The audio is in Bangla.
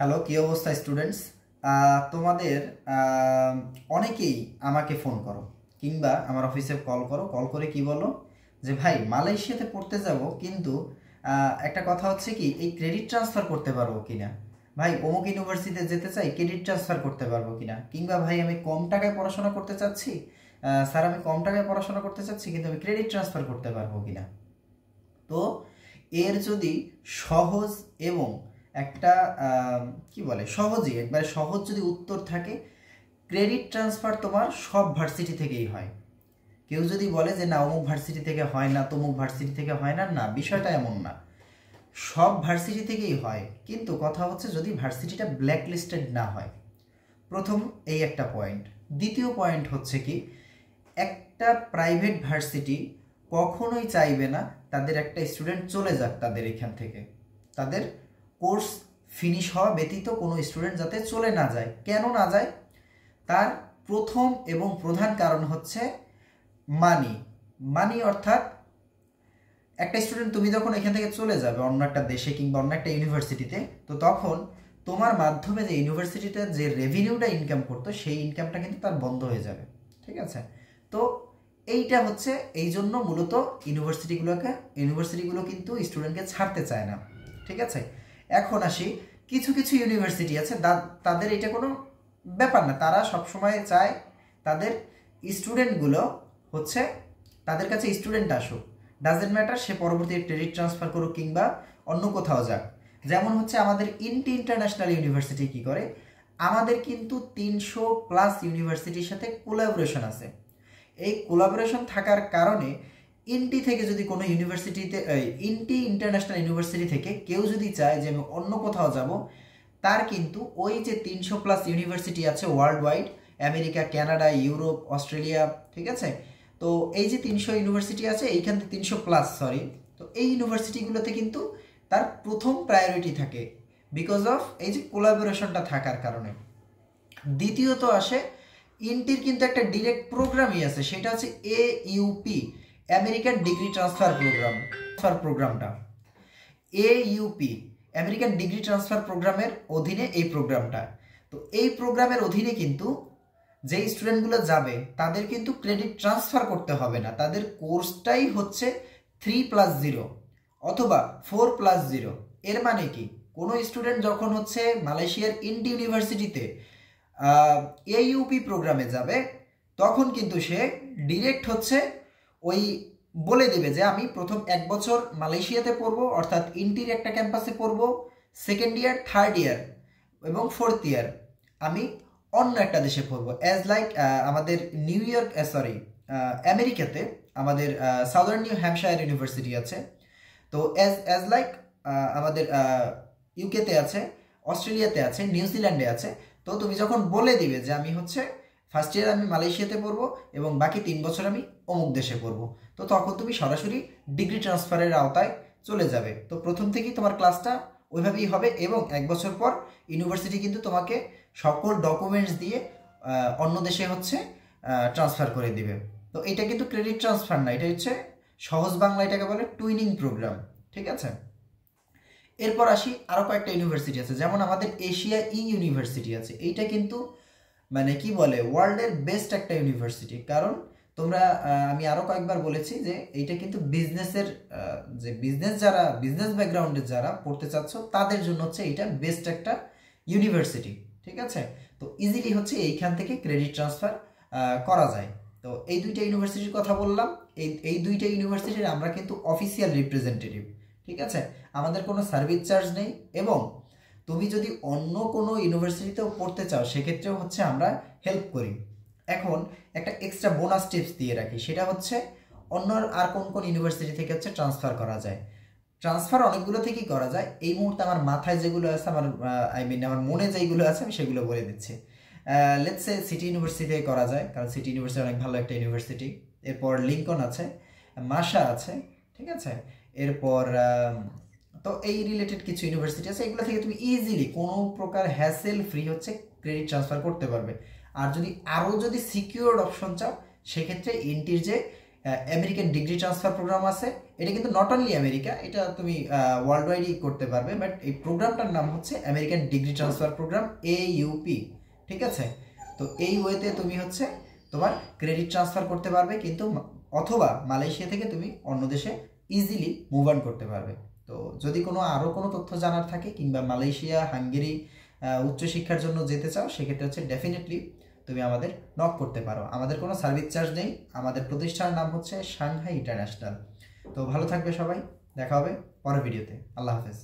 হ্যালো, কি অবস্থা স্টুডেন্টস? তোমাদের অনেকেই আমাকে ফোন করো কিংবা আমার অফিসে কল করে কি বলো যে ভাই মালয়েশিয়াতে পড়তে যাব, কিন্তু একটা কথা হচ্ছে কি এই ক্রেডিট ট্রান্সফার করতে পারবো কিনা, ভাই অমুক ইউনিভার্সিটিতে যেতে চাই ক্রেডিট ট্রান্সফার করতে পারবো কিনা, কিংবা ভাই আমি কম টাকায় পড়াশোনা করতে চাচ্ছি, স্যার আমি কম টাকায় পড়াশোনা করতে চাচ্ছি কিন্তু আমি ক্রেডিট ট্রান্সফার করতে পারবো কিনা। তো এর যদি সহজ এবং একটা কি বলে সহজই একবার সহজ যদি উত্তর থাকে, ক্রেডিট ট্রান্সফার তোমার সব ভার্সিটি থেকেই হয়। কেউ যদি বলে যে না অমুক ভার্সিটি থেকে হয় না, তমুক ভার্সিটি থেকে হয় না, না বিষয়টা এমন না, সব ভার্সিটি থেকেই হয়, কিন্তু কথা হচ্ছে যদি ভার্সিটিটা ব্ল্যাক লিস্টেড না হয়। প্রথম এই একটা পয়েন্ট। দ্বিতীয় পয়েন্ট হচ্ছে কি, একটা প্রাইভেট ভার্সিটি কখনোই চাইবে না তাদের একটা স্টুডেন্ট চলে যাক তাদের এখান থেকে, তাদের কোর্স ফিনিশ হওয়া ব্যতীত কোনো স্টুডেন্ট যাতে চলে না যায়। কেন না যায়? তার প্রথম এবং প্রধান কারণ হচ্ছে মানি অর্থাৎ একটা স্টুডেন্ট তুমি যখন এখান থেকে চলে যাবে অন্য একটা দেশে কিংবা অন্য একটা ইউনিভার্সিটিতে, তো তখন তোমার মাধ্যমে যে ইউনিভার্সিটিতে যে রেভিনিউটা ইনকাম করতো সেই ইনকামটা কিন্তু তার বন্ধ হয়ে যাবে। ঠিক আছে? তো এইটা হচ্ছে এই জন্য মূলত ইউনিভার্সিটিগুলো কিন্তু স্টুডেন্টকে ছাড়তে চায় না। ঠিক আছে? এখন আসি, কিছু কিছু ইউনিভার্সিটি আছে তাদের এটা কোনো ব্যাপার না, তারা সবসময় চায় তাদের স্টুডেন্টগুলো হচ্ছে তাদের কাছে স্টুডেন্ট আসুক, ডাজেন্ট ম্যাটার সে পরবর্তীতে ক্রেডিট ট্রান্সফার করুক কিংবা অন্য কোথাও যাক। যেমন হচ্ছে আমাদের ইন্টারন্যাশনাল ইউনিভার্সিটি কি করে, আমাদের কিন্তু 300+ ইউনিভার্সিটির সাথে কোলাবোরেশন আছে। এই কোলাবোরেশন থাকার কারণে ইন্টি থেকে যদি কোনো ইন্টারন্যাশনাল ইউনিভার্সিটি থেকে কেউ যদি চায় যে আমি অন্য কোথাও যাব, তার কিন্তু ওই যে 300+ ইউনিভার্সিটি আছে world wide, America, Canada, Europe, Australia, ঠিক আছে, তো এই যে 300 ইউনিভার্সিটি আছে এইখান থেকে 300+, তো এই ইউনিভার্সিটিগুলোতে কিন্তু তার প্রথম প্রায়োরিটি থাকে বিকজ অফ এই যে কোলাবোরেশনটা থাকার কারণে। দ্বিতীয়ত আসে ইন্টির কিন্তু একটা ডিরেক্ট প্রোগ্রামই আছে, সেটা হচ্ছে AUP, আমেরিকান ডিগ্রি ট্রান্সফার প্রোগ্রামটা AUP আমেরিকান ডিগ্রি ট্রান্সফার প্রোগ্রামের অধীনে এই প্রোগ্রামটা। তো এই প্রোগ্রামের অধীনে কিন্তু যে স্টুডেন্টগুলো যাবে তাদের কিন্তু ক্রেডিট ট্রান্সফার করতে হবে না, তাদের কোর্সটাই হচ্ছে 3+0 অথবা 4+0। এর মানে কি, কোনো স্টুডেন্ট যখন হচ্ছে মালয়েশিয়ার ইন্টি ইউনিভার্সিটিতে AUP প্রোগ্রামে যাবে, তখন কিন্তু সে ডিরেক্ট হচ্ছে ওই বলে দেবে যে আমি প্রথম 1 বছর মালয়েশিয়াতে পড়বো, অর্থাৎ ইন্টির একটা ক্যাম্পাসে পড়বো, সেকেন্ড ইয়ার, থার্ড ইয়ার এবং ফোর্থ ইয়ার আমি অন্য একটা দেশে পড়বো। অ্যাজ লাইক আমাদের আমেরিকাতে আমাদের সাউদার্ন নিউ হ্যাম্পশায়ার ইউনিভার্সিটি আছে, তো অ্যাজ লাইক আমাদের ইউকেতে আছে, অস্ট্রেলিয়াতে আছে, নিউজিল্যান্ডে আছে। তো তুমি যখন বলে দিবে যে আমি হচ্ছে ফার্স্ট ইয়ার আমি মালয়েশিয়াতে পড়বো এবং বাকি 3 বছর আমি অমুক দেশে পড়বো, তো তখন তুমি সরাসরি ডিগ্রি ট্রান্সফারের আওতায় চলে যাবে। তো প্রথম থেকেই তোমার ক্লাসটা ওইভাবেই হবে এবং 1 বছর পর ইউনিভার্সিটি কিন্তু তোমাকে সকল ডকুমেন্টস দিয়ে অন্য দেশে হচ্ছে ট্রান্সফার করে দিবে। তো এটা কিন্তু ক্রেডিট ট্রান্সফার না, এটা হচ্ছে সহজ বাংলা এটাকে বলে টুইনিং প্রোগ্রাম। ঠিক আছে? এরপর আসি, আরও কয়েকটা ইউনিভার্সিটি আছে, যেমন আমাদের এশিয়া ইউনিভার্সিটি আছে। এইটা কিন্তু মানে কি বলে ওয়ার্ল্ডের বেস্ট একটা ইউনিভার্সিটি, কারণ তোমরা আমি আরও কয়েকবার বলেছি যে এইটা কিন্তু বিজনেস ব্যাকগ্রাউন্ডের যারা পড়তে চাচ্ছ তাদের জন্য হচ্ছে এইটা বেস্ট একটা ইউনিভার্সিটি। ঠিক আছে? তো ইজিলি হচ্ছে এইখান থেকে ক্রেডিট ট্রান্সফার করা যায়। তো এই দুইটা ইউনিভার্সিটির কথা বললাম, এই দুইটা ইউনিভার্সিটির আমরা কিন্তু অফিসিয়াল রিপ্রেজেন্টেটিভ। ঠিক আছে? আমাদের কোনো সার্ভিস চার্জ নেই, এবং তুমি যদি অন্য কোনো ইউনিভার্সিটিতেও পড়তে চাও সেক্ষেত্রেও হচ্ছে আমরা হেল্প করি। এখন একটা এক্সট্রা বোনাস টিপস দিয়ে রাখি, সেটা হচ্ছে অন্য আর কোন ইউনিভার্সিটি থেকে হচ্ছে ট্রান্সফার করা যায়। ট্রান্সফার অনেকগুলো থেকেই করা যায়, এই মুহূর্তে আমার মাথায় যেগুলো আছে, আমার মনে যেগুলো আছে আমি সেগুলো বলে দিচ্ছি। লেটস সে সিটি ইউনিভার্সিটি করা যায়, কারণ সিটি ইউনিভার্সিটি অনেক ভালো একটা ইউনিভার্সিটি। এরপর লিঙ্কন আছে, মাসা আছে, ঠিক আছে, এরপর তো এই রিলেটেড কিছু ইউনিভার্সিটি আছে, এগুলো থেকে তুমি ইজিলি কোনো প্রকার হ্যাসেল ফ্রি হচ্ছে ক্রেডিট ট্রান্সফার করতে পারবে। আর যদি আরও সিকিউরড অপশন চাও, সেক্ষেত্রে ইন্টির যে আমেরিকান ডিগ্রি ট্রান্সফার প্রোগ্রাম আছে। এটা কিন্তু নট অনলি আমেরিকা, এটা তুমি ওয়ার্ল্ড ওয়াইডই করতে পারবে, বাট এই প্রোগ্রামটার নাম হচ্ছে American degree transfer programme, AUP। ঠিক আছে, তো এই ওয়েতে তুমি হচ্ছে তোমার ক্রেডিট ট্রান্সফার করতে পারবে, কিন্তু অথবা মালয়েশিয়া থেকে তুমি অন্য দেশে ইজিলি মুভ অন করতে পারবে। তো যদি আরও কোনো তথ্য জানার থাকে, কিংবা মালয়েশিয়া, হাঙ্গেরি উচ্চশিক্ষার জন্য যেতে চাও, সেক্ষেত্রে হচ্ছে ডেফিনেটলি তুমি আমাদের নক করতে পারো। আমাদের কোনো সার্ভিস চার্জ নেই। আমাদের প্রতিষ্ঠানের নাম হচ্ছে সাংহাই ইন্টারন্যাশনাল। তো ভালো থাকবে সবাই, দেখা হবে পরের ভিডিওতে। আল্লাহ হাফেজ।